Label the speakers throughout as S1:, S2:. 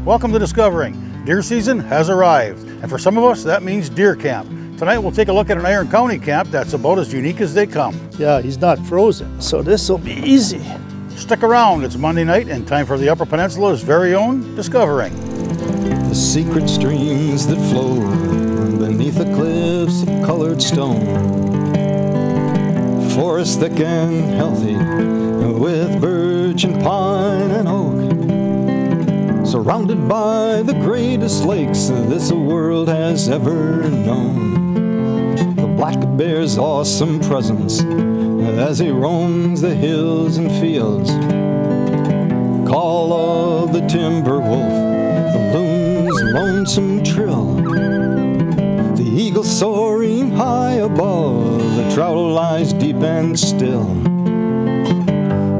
S1: Welcome to Discovering. Deer season has arrived, and for some of us that means deer camp. Tonight we'll take a look at an Iron County camp that's about as unique as they come.
S2: Yeah, he's not frozen, so this will be easy.
S1: Stick around, it's Monday night and time for the Upper Peninsula's very own Discovering.
S3: The secret streams that flow beneath the cliffs of colored stone. Forest thick and healthy with birch and pine and oak. Surrounded by the greatest lakes this world has ever known. The black bear's awesome presence as he roams the hills and fields. Call of the timber wolf, the loon's lonesome trill. The eagle soaring high above, the trout lies deep and still.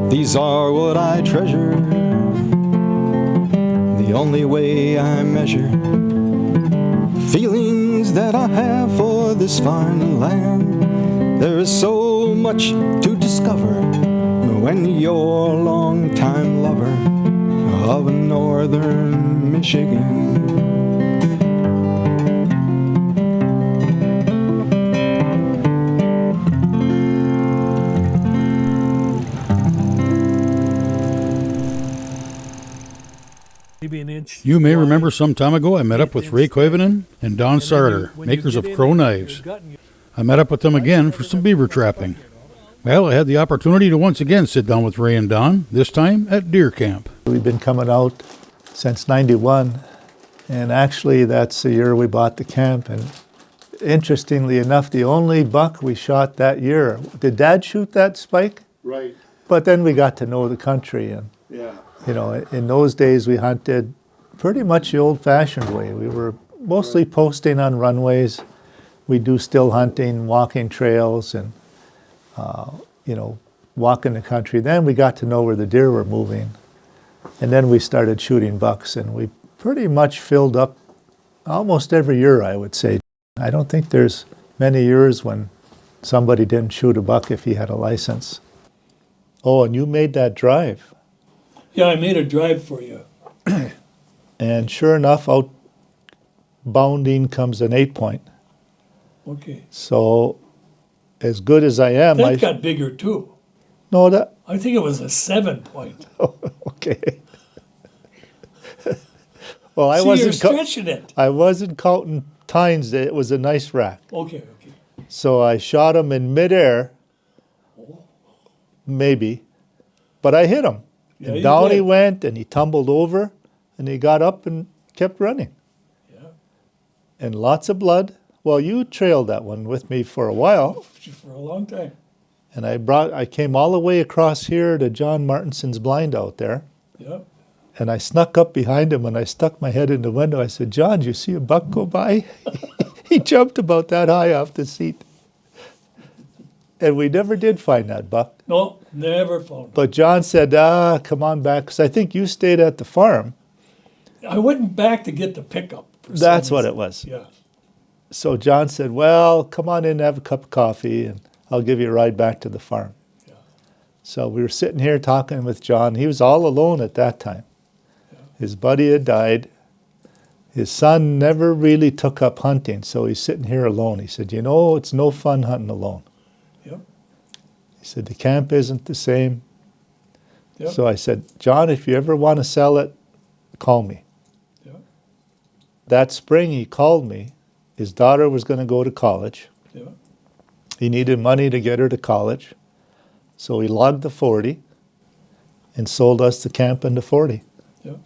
S3: These are what I treasure, the only way I measure feelings that I have for this fine land. There is so much to discover when you're a long-time lover of northern Michigan.
S1: You may remember some time ago I met up with Ray Koivunen and Don Sarder, makers of Crow Knives. I met up with them again for some beaver trapping. Well, I had the opportunity to once again sit down with Ray and Don, this time at deer camp.
S2: We've been coming out since '91, and actually that's the year we bought the camp. And interestingly enough, the only buck we shot that year, did Dad shoot that spike?
S1: Right.
S2: But then we got to know the country, and
S1: Yeah.
S2: you know, in those days we hunted pretty much the old-fashioned way. We were mostly posting on runways. We do still hunting, walking trails, and you know, walking the country. Then we got to know where the deer were moving, and then we started shooting bucks, and we pretty much filled up almost every year, I would say. I don't think there's many years when somebody didn't shoot a buck if he had a license. Oh, and you made that drive.
S4: Yeah, I made a drive for you.
S2: And sure enough, out bounding comes an 8-point.
S4: Okay.
S2: So, as good as I am,
S4: That got bigger too.
S2: No, that.
S4: I think it was a 7-point.
S2: Oh, okay. Well, I
S4: See,
S2: wasn't.
S4: you're stretching it.
S2: I wasn't counting tines. It was a nice rack.
S4: Okay.
S2: So I shot him in midair, maybe, but I hit him.
S4: Yeah,
S2: And
S4: you
S2: down he
S4: did.
S2: went, and he tumbled over, and he got up and kept running.
S4: Yeah.
S2: And lots of blood. Well, you trailed that one with me for a while.
S4: For a long time.
S2: And I came all the way across here to John Martinson's blind out there.
S4: Yeah.
S2: And I snuck up behind him and I stuck my head in the window. I said, "John, do you see a buck go by?" He jumped about that high off the seat. And we never did find that buck.
S4: No, never found it.
S2: But John said, come on back, because I think you stayed at the farm.
S4: I went back to get the pickup.
S2: That's what it was.
S4: Yeah.
S2: So John said, well, come on in and have a cup of coffee, and I'll give you a ride back to the farm.
S4: Yeah.
S2: So we were sitting here talking with John. He was all alone at that time.
S4: Yeah.
S2: His buddy had died. His son never really took up hunting, so he's sitting here alone. He said, you know, it's no fun hunting alone.
S4: Yep.
S2: He said, the camp isn't the same.
S4: Yep.
S2: So I said, John, if you ever want to sell it, call me.
S4: Yep.
S2: That spring he called me. His daughter was going to go to college.
S4: Yep.
S2: He needed money to get her to college. So he logged the 40 and sold us the camp and the 40.
S4: Yep.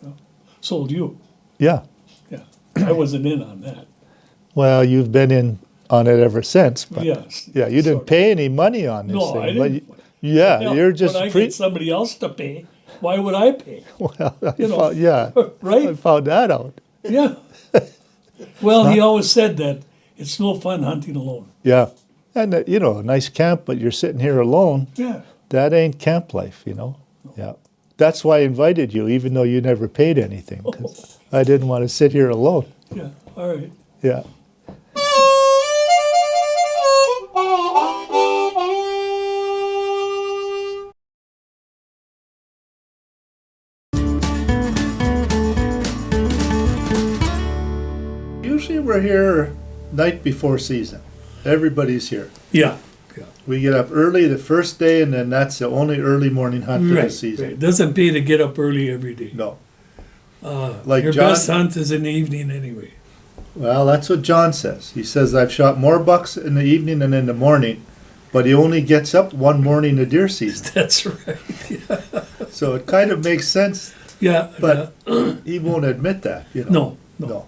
S4: Yep. Sold you.
S2: Yeah.
S4: Yeah. I wasn't in on that.
S2: Well, you've been in on it ever since. But
S4: Yes.
S2: yeah, you didn't pay any money on this
S4: No,
S2: thing.
S4: I
S2: but
S4: didn't.
S2: yeah, you're just
S4: when I
S2: free.
S4: get somebody else to pay, why would I pay?
S2: Well,
S4: You know,
S2: yeah,
S4: right?
S2: I found that out.
S4: Yeah. Well, he always said that it's no fun hunting alone.
S2: Yeah. And, you know, a nice camp, but you're sitting here alone.
S4: Yeah.
S2: That ain't camp life, you know? Yeah. That's why I invited you, even though you never paid anything, 'cause I didn't want to sit here alone.
S4: Yeah. All right.
S2: Yeah. we're here night before season. Everybody's here.
S4: Yeah.
S2: We get up early the first day, and then that's the only early morning hunt of the
S4: Right.
S2: season.
S4: It doesn't pay to get up early every day.
S2: No. Like
S4: Your
S2: John,
S4: best hunt is in the evening anyway.
S2: well, that's what John says. He says, I've shot more bucks in the evening than in the morning, but he only gets up one morning of deer season.
S4: That's right.
S2: So it kind of makes sense,
S4: Yeah.
S2: but he won't admit that, you know.
S4: No.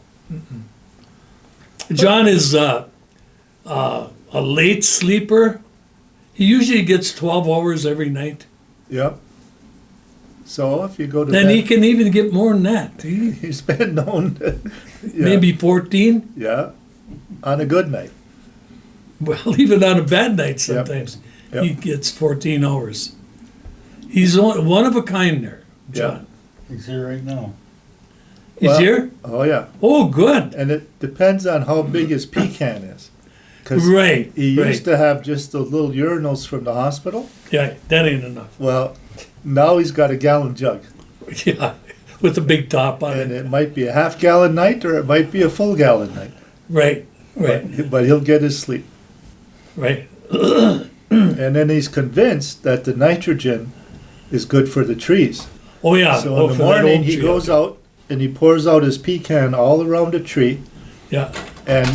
S4: John is a late sleeper. He usually gets 12 hours every night.
S2: Yep. So if you go to
S4: Then
S2: bed,
S4: he can even get more than that.
S2: he's been known, yeah,
S4: Maybe 14.
S2: yeah, on a good night.
S4: Well, even on a bad night sometimes,
S2: Yep.
S4: he gets 14 hours. He's one of a kind there, John.
S1: He's here right now.
S4: He's
S2: Well,
S4: here?
S2: Oh, yeah.
S4: Oh, good.
S2: And it depends on how big his pecan is. Because
S4: Right.
S2: he
S4: right.
S2: used to have just those little urinals from the hospital.
S4: Yeah, that ain't enough.
S2: Well, now he's got a gallon jug.
S4: Yeah, with a big top on
S2: And
S4: it.
S2: it might be a half gallon night or it might be a full gallon night.
S4: Right, right,
S2: But he'll get his sleep.
S4: right.
S2: And then he's convinced that the nitrogen is good for the trees.
S4: Oh, yeah.
S2: So
S4: oh,
S2: in the
S4: for that
S2: morning,
S4: oak
S2: he
S4: tree.
S2: goes out and he pours out his pecan all around the tree.
S4: Yeah,
S2: And,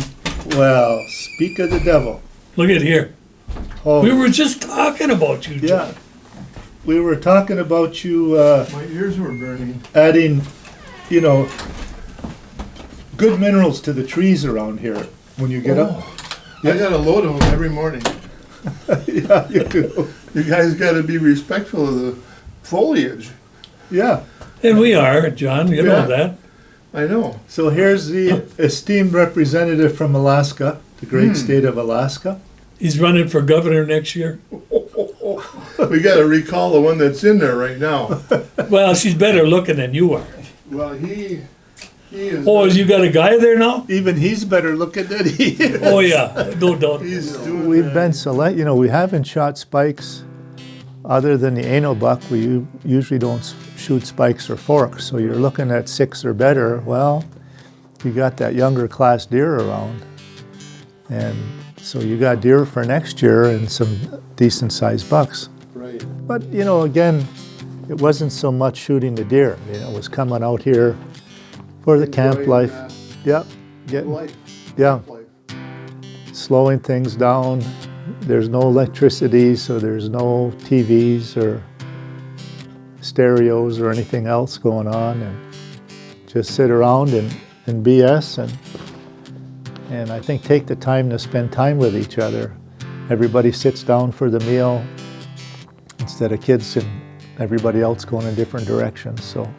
S2: well, speak of the devil.
S4: look at here.
S2: Oh,
S4: We were just talking about you, John.
S2: yeah. We were talking about you
S5: My ears were burning.
S2: adding, you know, good minerals to the trees around here when you get up.
S5: I got a load of them every morning.
S2: Yeah, you do.
S5: You guys got to be respectful of the foliage.
S2: Yeah.
S4: And we are, John, you
S2: Yeah.
S4: know that.
S5: I know.
S2: So here's the esteemed representative from Alaska, the great state of Alaska.
S4: He's running for governor next year.
S5: We got to recall the one that's in there right now.
S4: Well, she's better looking than you are.
S5: Well, he is.
S4: Oh, you got a guy there now?
S2: Even he's better looking than he is.
S4: Oh, yeah, no doubt.
S5: He's doing.
S2: We've been select, you know, we haven't shot spikes other than the anal buck. We usually don't shoot spikes or forks. So you're looking at 6 or better. Well, you got that younger class deer around. And so you got deer for next year and some decent sized bucks.
S5: Right.
S2: But, you know, again, it wasn't so much shooting the deer. You know, it was coming out here for the camp
S5: Enjoying
S2: life.
S5: that
S2: Yep. Getting,
S5: life.
S2: yeah.
S5: Life.
S2: Slowing things down. There's no electricity, so there's no TVs or stereos or anything else going on, and just sit around and BS and I think take the time to spend time with each other. Everybody sits down for the meal instead of kids and everybody else going in different directions. So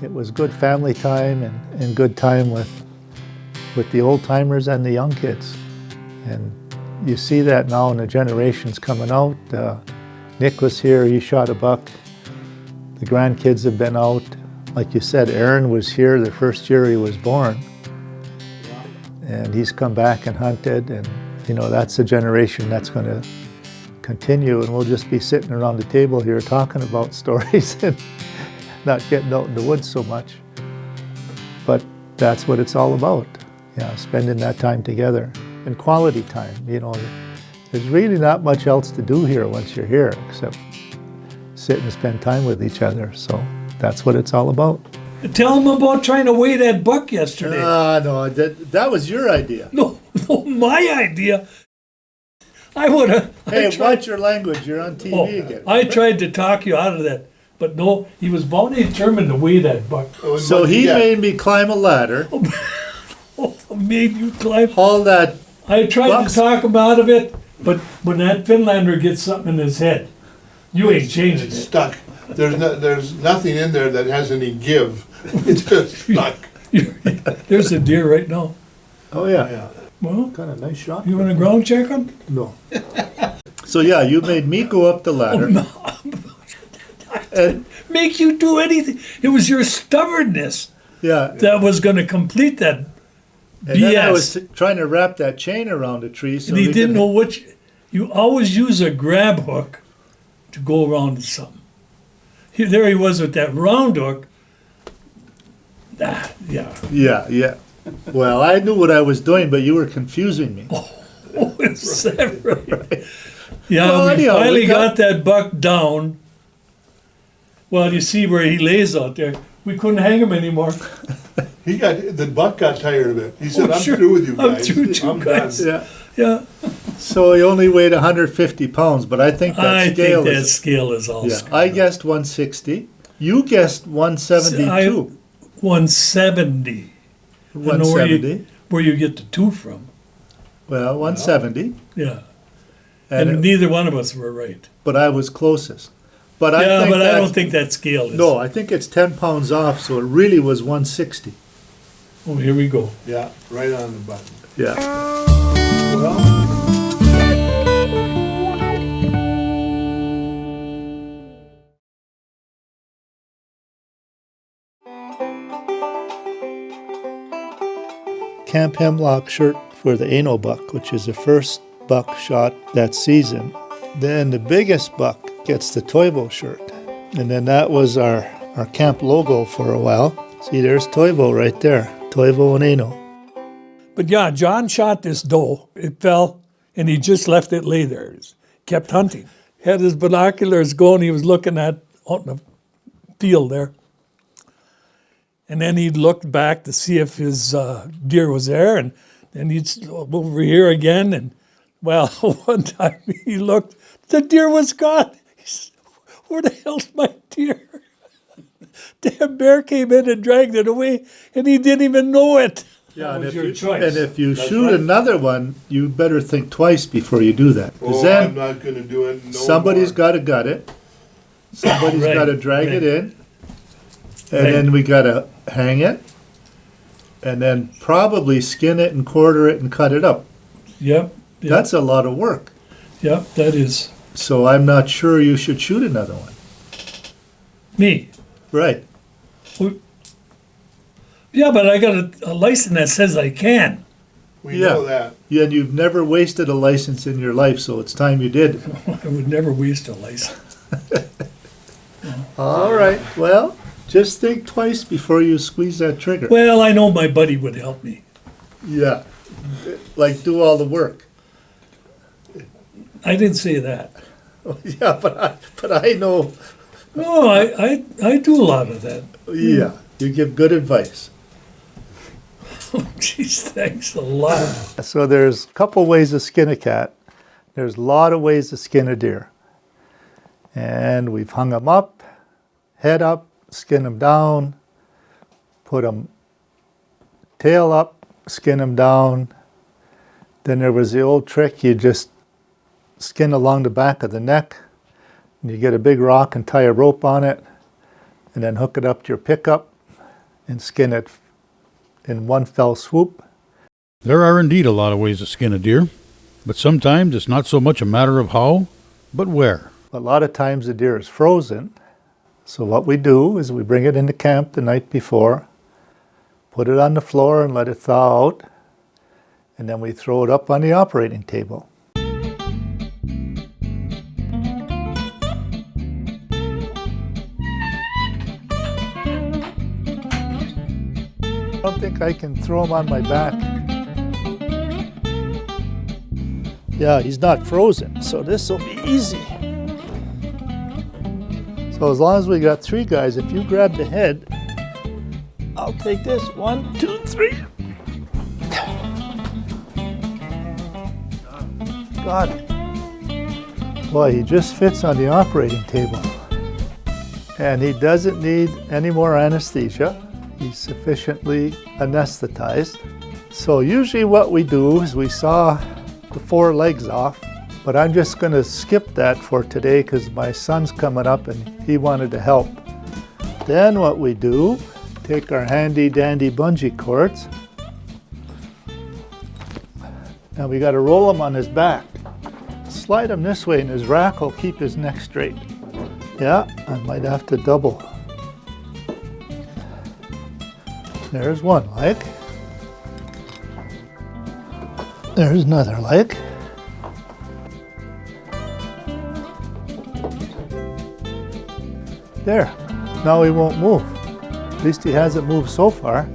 S2: it was good family time and good time with the old timers and the young kids. And you see that now in the generations coming out. Nick was here, he shot a buck. The grandkids have been out. Like you said, Aaron was here the first year he was born. And he's come back and hunted, and you know, that's a generation that's going to continue, and we'll just be sitting around the table here talking about stories and not getting out in the woods so much. But that's what it's all about, yeah, spending that time together and quality time. You know, there's really not much else to do here once you're here except sit and spend time with each other. So that's what it's all about.
S4: Tell him about trying to weigh that buck yesterday.
S2: No, that was your idea.
S4: No, my idea. I would have.
S2: Hey, watch your language. You're on TV again.
S4: I tried to talk you out of that, but no, he was bound and determined to weigh that buck.
S2: So he made me climb a ladder,
S4: Oh, made you climb.
S2: haul that.
S4: I tried
S2: Bucks.
S4: to talk him out of it, but when that Finlander gets something in his head, you ain't changing
S5: It's
S4: it.
S5: stuck. There's nothing in there that has any give. It's just stuck.
S4: There's a deer right now.
S2: Oh yeah,
S5: Yeah.
S4: Well,
S2: kind of nice shot.
S4: you want to ground check him?
S2: No. So yeah, you made me go up the ladder. And
S4: Make you do anything. It was your stubbornness
S2: yeah,
S4: that was going to complete that
S2: and then I was
S4: BS.
S2: trying to wrap that chain around the tree. So
S4: And he
S2: we
S4: didn't
S2: could-
S4: know which. You always use a grab hook to go around something. There he was with that round hook. Ah, yeah.
S2: Yeah, yeah. Well, I knew what I was doing, but you were confusing me.
S4: Oh, is that right? Yeah,
S2: Well,
S4: we
S2: anyhow,
S4: finally
S2: we
S4: got that buck down. Well, you see where he lays out there. We couldn't hang him anymore.
S5: The buck got tired of it. He said,
S4: Oh,
S5: I'm
S4: sure.
S5: through with you
S4: I'm
S5: guys.
S4: through with you
S5: I'm
S4: guys."
S5: done.
S2: Yeah.
S4: Yeah,
S2: So he only weighed 150 pounds, but I think that
S4: I
S2: scale
S4: think that
S2: is.
S4: scale is all
S2: Yeah,
S4: screwed
S2: I
S4: up.
S2: guessed 160. You guessed 172.
S4: 170. I know
S2: 170.
S4: where you get the 2 from.
S2: Well, 170.
S4: Yeah,
S2: And
S4: and neither one of us were right.
S2: but I was closest. But I
S4: Yeah,
S2: think
S4: but I
S2: that's-
S4: don't think that scale is.
S2: No, I think it's 10 pounds off, so it really was 160.
S4: Oh, here we go.
S5: Yeah, right on the button.
S2: Yeah.
S5: Well,
S2: Camp Hemlock shirt for the Ano buck, which is the first buck shot that season. Then the biggest buck gets the Toivo shirt. And then that was our camp logo for a while. See, there's Toivo right there. Toivo and Ano.
S4: But yeah, John shot this doe. It fell, and he just left it lay there. Kept hunting. Had his binoculars going. He was looking at out in the field there. And then he looked back to see if his deer was there, and then he'd over here again. And well, one time he looked, the deer was gone. He said, "Where the hell's my deer?" Damn bear came in and dragged it away, and he didn't even know it.
S2: Yeah,
S4: That
S2: and
S4: was
S2: if
S4: your
S2: you,
S4: choice.
S2: and if you
S5: That's
S2: shoot
S5: right.
S2: another one, you better think twice before you do that. 'Cause
S5: oh,
S2: then
S5: I'm not gonna do it no
S2: somebody's
S5: more.
S2: got to gut it. Somebody's
S4: Right,
S2: got to drag
S4: right.
S2: it in. And
S4: Right.
S2: then we got to hang it. And then probably skin it and quarter it and cut it up.
S4: Yep. Yep.
S2: That's a lot of work.
S4: Yep. That is
S2: So I'm not sure you should shoot another one.
S4: me.
S2: Right.
S4: Yeah, but I got a license that says I can.
S5: We
S2: Yeah.
S5: know that.
S2: Yeah, and you've never wasted a license in your life, so it's time you did.
S4: I would never waste a license.
S2: All right. Well, just think twice before you squeeze that trigger.
S4: Well, I know my buddy would help me.
S2: Yeah. Like do all the work.
S4: I didn't say that.
S2: Yeah, but I know.
S4: No, I do a lot of that.
S2: Yeah, you give good advice.
S4: Oh, geez, thanks a lot.
S2: So there's a couple ways to skin a cat. There's a lot of ways to skin a deer. And we've hung them up, head up, skin them down, put them tail up, skin them down. Then there was the old trick, you just skin along the back of the neck, and you get a big rock and tie a rope on it, and then hook it up to your pickup and skin it in one fell swoop.
S1: There are indeed a lot of ways to skin a deer, but sometimes it's not so much a matter of how, but where.
S2: A lot of times the deer is frozen, so what we do is we bring it into camp the night before, put it on the floor and let it thaw out, and then we throw it up on the operating table. I don't think I can throw him on my back. Yeah, he's not frozen, so this will be easy. So as long as we got 3 guys, if you grab the head, I'll take this. 1, 2, 3. Got it. Boy, he just fits on the operating table. And he doesn't need any more anesthesia. He's sufficiently anesthetized. So usually what we do is we saw the 4 legs off, but I'm just going to skip that for today because my son's coming up and he wanted to help. Then what we do, take our handy dandy bungee cords, and we got to roll him on his back. Slide him this way and his rack will keep his neck straight. Yeah, I might have to double. There's one leg. There's another leg. There. Now he won't move. At least he hasn't moved so far.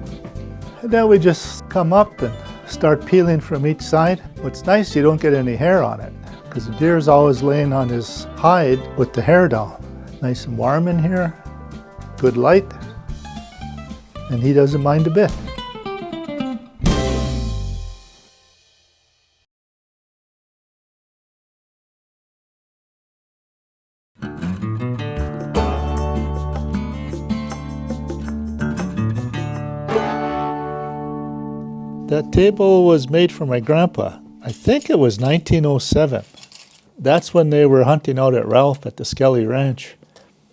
S2: And then we just come up and start peeling from each side. What's nice, you don't get any hair on it, because the deer's always laying on his hide with the hair down. Nice and warm in here, good light, and he doesn't mind a bit. That table was made for my grandpa. I think it was 1907. That's when they were hunting out at Ralph at the Skelly Ranch.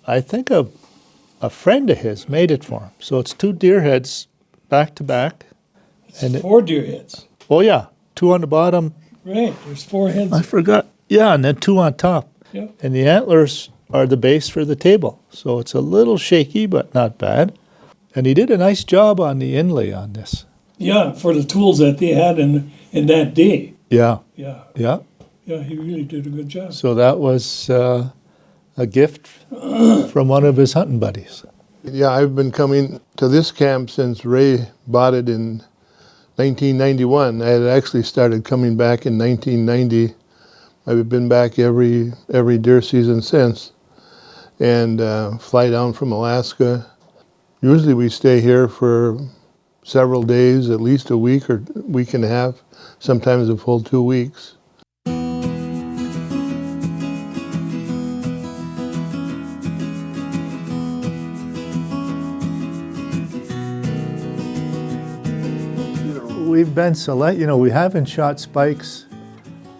S2: I think a friend of his made it for him. So it's 2 deer heads back to back.
S4: It's 4 deer heads.
S2: Oh yeah, 2 on the bottom.
S4: Right, there's 4 heads.
S2: I forgot. Yeah, and then 2 on top.
S4: Yep.
S2: And the antlers are the base for the table. So it's a little shaky, but not bad. And he did a nice job on the inlay on this.
S4: Yeah, for the tools that they had in that day.
S2: Yeah,
S4: Yeah,
S2: yeah.
S4: yeah, he really did a good job.
S2: So that was a gift from one of his hunting buddies.
S5: Yeah, I've been coming to this camp since Ray bought it in 1991. I had actually started coming back in 1990. I've been back every deer season since, and fly down from Alaska. Usually we stay here for several days, at least a week or week and a half, sometimes a full 2 weeks.
S2: We've been select, we haven't shot spikes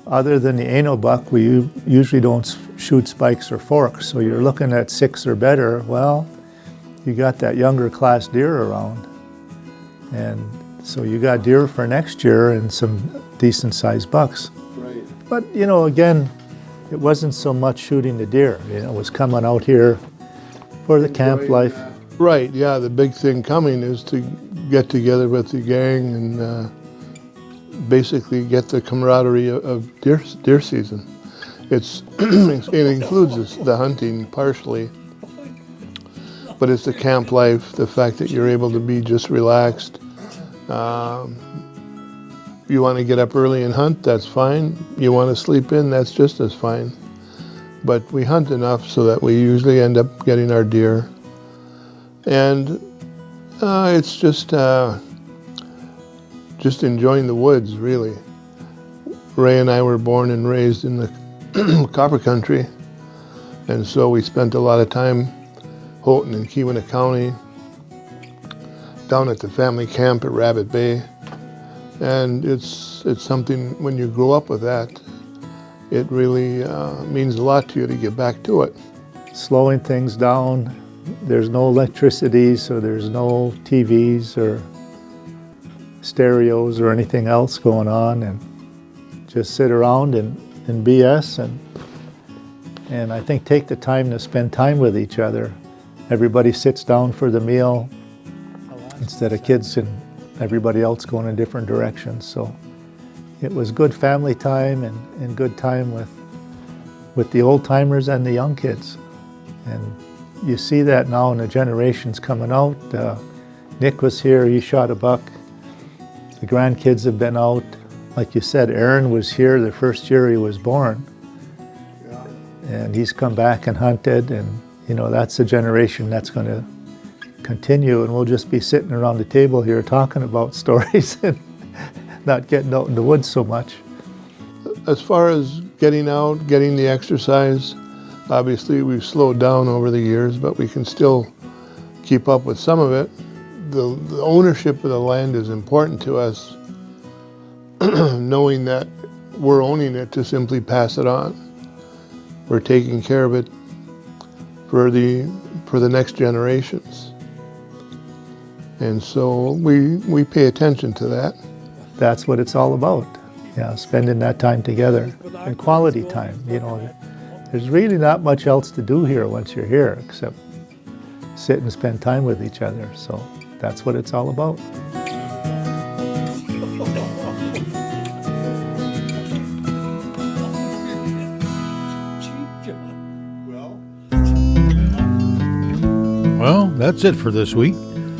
S2: other than the anal buck. We usually don't shoot spikes or forks, so you're looking at 6 or better. Well, you got that younger class deer around. And so you got deer for next year and some decent sized bucks.
S5: Right.
S2: But, again, it wasn't so much shooting the deer. It was coming out here for the camp life.
S5: Right, yeah, the big thing coming is to get together with the gang and basically get the camaraderie of deer season. It includes the hunting partially, but it's the camp life, the fact that you're able to be just relaxed. You want to get up early and hunt, that's fine. You want to sleep in, that's just as fine. But we hunt enough so that we usually end up getting our deer. And it's just enjoying the woods, really. Ray and I were born and raised in the copper country, and so we spent a lot of time Houghton and Keweenaw County, down at the family camp at Rabbit Bay. And it's something, when you grow up with that, it really means a lot to you to get back to it.
S2: Slowing things down. There's no electricity, so there's no TVs or stereos or anything else going on, and just sit around and BS and I think take the time to spend time with each other. Everybody sits down for the meal instead of kids and everybody else going in different directions. So it was good family time and good time with the old timers and the young kids. And you see that now in the generations coming out. Nick was here, he shot a buck. The grandkids have been out. Like you said, Aaron was here the first year he was born.
S5: Yeah.
S2: And he's come back and hunted, and that's a generation that's going to continue, and we'll just be sitting around the table here talking about stories and not getting out in the woods so much.
S5: As far as getting out, getting the exercise, obviously we've slowed down over the years, but we can still keep up with some of it. The ownership of the land is important to us, knowing that we're owning it to simply pass it on. We're taking care of it for the next generations. And so we pay attention to that.
S2: That's what it's all about. Spending that time together and quality time. There's really not much else to do here once you're here except sit and spend time with each other. So that's what it's all about.
S1: Well, that's it for this week.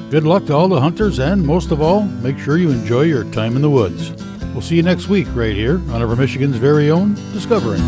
S1: Good luck to all the hunters, and most of all, make sure you enjoy your time in the woods. We'll see you next week right here on Upper Michigan's very own Discovering.